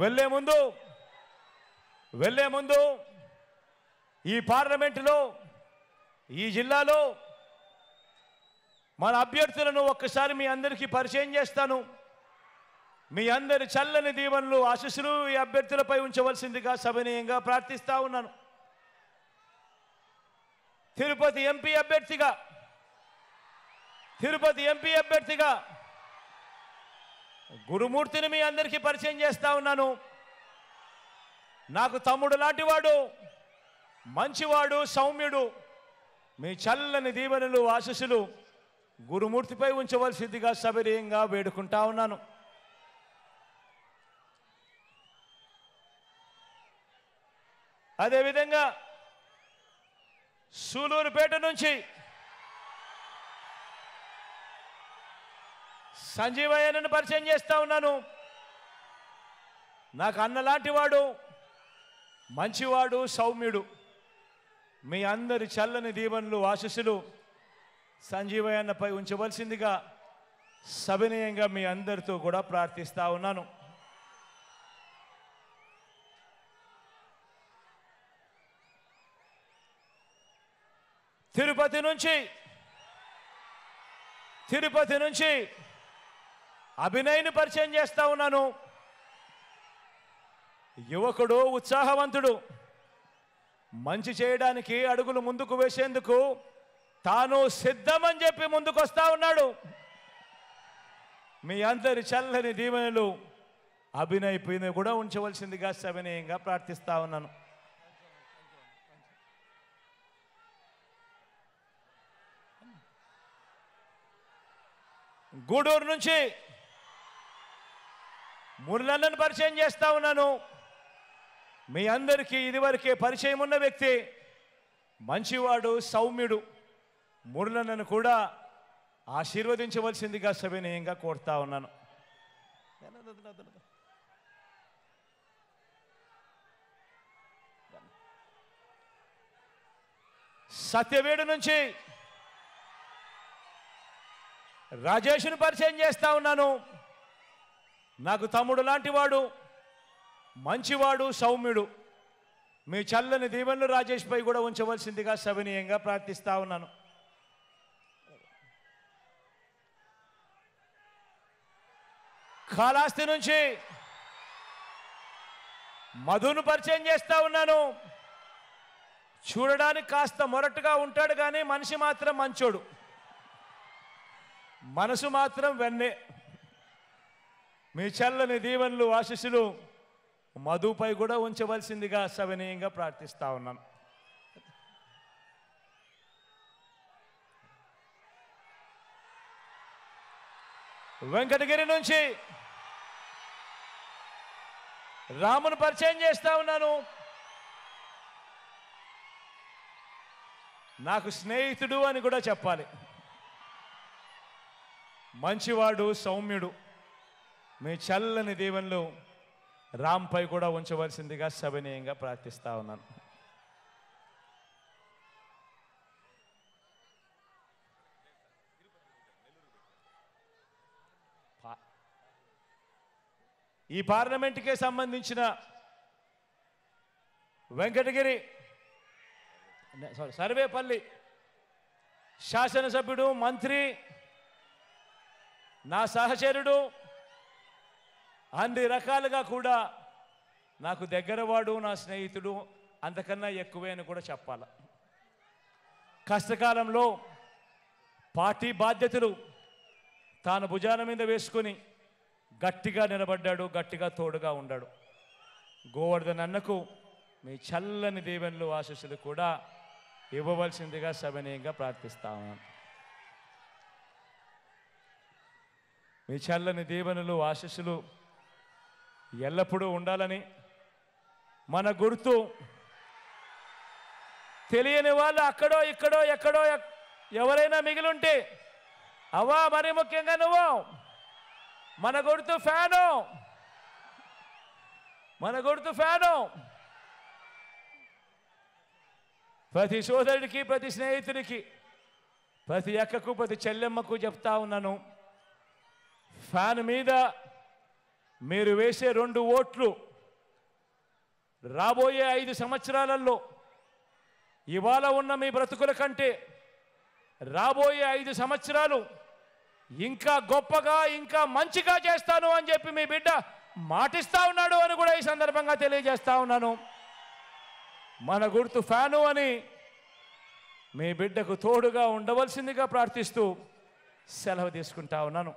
వెళ్ళే ముందు ఈ పార్లమెంటులో ఈ జిల్లాలో మన అభ్యర్థులను ఒక్కసారి మీ అందరికీ పరిచయం చేస్తాను. మీ అందరి చల్లని దీవెనలు ఆశీస్సులు ఈ అభ్యర్థులపై ఉంచవలసిందిగా సవినయంగా ప్రార్థిస్తా ఉన్నాను. తిరుపతి ఎంపీ అభ్యర్థిగా గురుమూర్తిని మీ అందరికీ పరిచయం చేస్తా ఉన్నాను. నాకు తమ్ముడు లాంటివాడు, మంచివాడు, సౌమ్యుడు. మీ చల్లని దీవెనలు ఆశీస్సులు గురుమూర్తిపై ఉంచవలసిందిగా సవినయంగా వేడుకుంటా ఉన్నాను. అదేవిధంగా సూలూరుపేట నుంచి సంజీవయ్యను పరిచయం చేస్తా ఉన్నాను. నాకు అన్నలాంటి వాడు, మంచివాడు, సౌమ్యుడు. మీ అందరి చల్లని దీవెనలు ఆశీస్సులు సంజీవయ్యపై ఉంచవలసిందిగా సవినయంగా మీ అందరితో కూడా ప్రార్థిస్తా ఉన్నాను. తిరుపతి నుంచి అభినయ్ని పరిచయం చేస్తా ఉన్నాను. యువకుడు, ఉత్సాహవంతుడు, మంచి చేయడానికి అడుగులు ముందుకు వేసేందుకు తాను సిద్ధమని చెప్పి ముందుకు వస్తా ఉన్నాడు. మీ అందరి చల్లని దీవెనలు అభినయ్ పైన కూడా ఉంచవలసిందిగా సవినయంగా ప్రార్థిస్తా ఉన్నాను. గూడూరు నుంచి మురళన్నను పరిచయం చేస్తా ఉన్నాను. మీ అందరికీ ఇదివరకే పరిచయం ఉన్న వ్యక్తి, మంచివాడు, సౌమ్యుడు. మురళన్నను కూడా ఆశీర్వదించవలసిందిగా సవినయంగా కోరుతా ఉన్నాను. సత్యవేడు నుంచి రాజేష్ను పరిచయం చేస్తా ఉన్నాను. నాకు తమ్ముడు లాంటివాడు, మంచివాడు, సౌమ్యుడు. మీ చల్లని దీవెనలు రాజేష్పై కూడా ఉంచవలసిందిగా సవినయంగా ప్రార్థిస్తా ఉన్నాను. కాళహస్తి నుంచి మధును పరిచయం చేస్తా ఉన్నాను. చూడడానికి కాస్త మొరటుగా ఉంటాడు కానీ మనిషి మాత్రం మంచోడు, మనసు మాత్రం వెన్నే. మీ చల్లని దీవెనలు ఆశీస్సులు మధుపై కూడా ఉంచవలసిందిగా సవినయంగా ప్రార్థిస్తా ఉన్నాను. వెంకటగిరి నుంచి రామును పరిచయం చేస్తా ఉన్నాను. నాకు స్నేహితుడు అని కూడా చెప్పాలి. మంచివాడు, సౌమ్యుడు. మీ చల్లని దీవెనలు రాంపై కూడా ఉంచవలసిందిగా సవినయంగా ప్రార్థిస్తా ఉన్నాను. ఈ పార్లమెంటుకే సంబంధించిన వెంకటగిరి సర్వేపల్లి శాసనసభ్యుడు, మంత్రి, నా సహచరుడు, అన్ని రకాలుగా కూడా నాకు దగ్గరవాడు, నా స్నేహితుడు, అంతకన్నా ఎక్కువే అని కూడా చెప్పాలి. కష్టకాలంలో పార్టీ బాధ్యతలు తాను భుజాన మీద వేసుకొని గట్టిగా నిలబడ్డాడు, గట్టిగా తోడుగా ఉన్నాడు. గోవర్ధన్ అన్నకు మీ చల్లని దీవెనలు ఆశీస్సులు కూడా ఇవ్వవలసిందిగా సవినయంగా ప్రార్థిస్తా ఉన్నాను. మీ చల్లని దీవెనలు ఆశీస్సులు ఎల్లప్పుడూ ఉండాలని, మన గుర్తు తెలియని వాళ్ళు అక్కడో ఇక్కడో ఎక్కడో ఎవరైనా మిగిలుంటే, అవ్వా మరి ముఖ్యంగా నువ్వు మన గుర్తు ఫ్యాను, మన గుర్తు ఫ్యాను. ప్రతి సోదరుడికి, ప్రతి స్నేహితుడికి, ప్రతి అక్కకు, ప్రతి చెల్లెమ్మకు చెప్తా ఉన్నాను, ఫ్యాన్ మీద మీరు వేసే 2 ఓట్లు రాబోయే 5 సంవత్సరాలలో ఇవాళ ఉన్న మీ బ్రతుకుల కంటే రాబోయే 5 సంవత్సరాలు ఇంకా గొప్పగా ఇంకా మంచిగా చేస్తాను అని చెప్పి మీ బిడ్డ మాటిస్తా ఉన్నాడు అని కూడా ఈ సందర్భంగా తెలియజేస్తా ఉన్నాను. మన గుర్తు ఫ్యాను అని మీ బిడ్డకు తోడుగా ఉండవలసిందిగా ప్రార్థిస్తూ సెలవు తీసుకుంటా ఉన్నాను.